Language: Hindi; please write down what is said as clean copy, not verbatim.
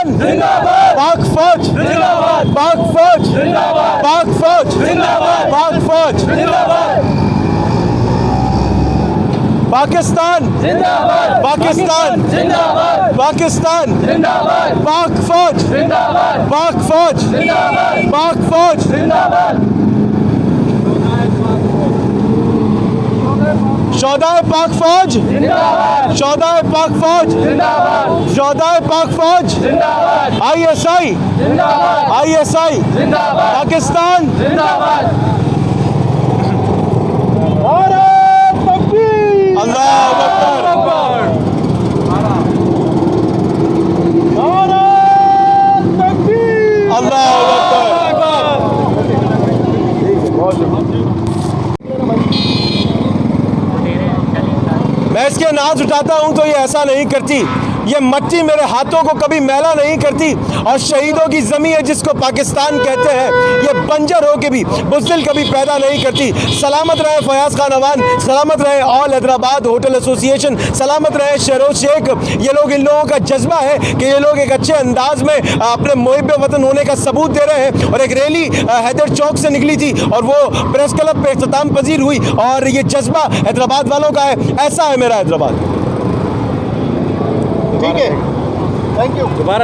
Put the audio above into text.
पाकिस्तान जिंदाबाद, पाक फौज जिंदाबाद, पाक फौज जिंदाबाद, पाक फौज जिंदाबाद, पाक फौज जिंदाबाद, पाकिस्तान जिंदाबाद, पाकिस्तान जिंदाबाद, पाकिस्तान जिंदाबाद, पाक फौज जिंदाबाद, पाक फौज जिंदाबाद, पाक फौज जिंदाबाद, शौदाए पाक फौज जिंदाबाद, शौदाए पाक फौज जिंदाबाद, शौदाए पाक फौज जिंदाबाद, आईएसआई जिंदाबाद, आईएसआई जिंदाबाद, पाकिस्तान जिंदाबाद, भारत तकबीर, अल्लाहू अकबर, भारत तकबीर, अल्लाहू अकबर। मैं इसके नाज उठाता हूं तो ये ऐसा नहीं करती, ये मट्टी मेरे हाथों को कभी मैला नहीं करती, और शहीदों की ज़मीन है जिसको पाकिस्तान कहते हैं, ये बंजर हो के भी बुज़दिल कभी पैदा नहीं करती। सलामत रहे फयाज़ खान अवान, सलामत रहे ऑल हैदराबाद होटल एसोसिएशन, सलामत रहे शहरोज शेख। ये लोग, इन लोगों का जज्बा है कि ये लोग एक अच्छे अंदाज में अपने मुहिब वतन होने का सबूत दे रहे हैं। और एक रैली हैदर चौक से निकली थी और वो प्रेस क्लब पे इख्तिताम पजीर हुई, और ये जज्बा हैदराबाद वालों का है। ऐसा है मेरा हैदराबाद। ठीक है, थैंक यू। दोबारा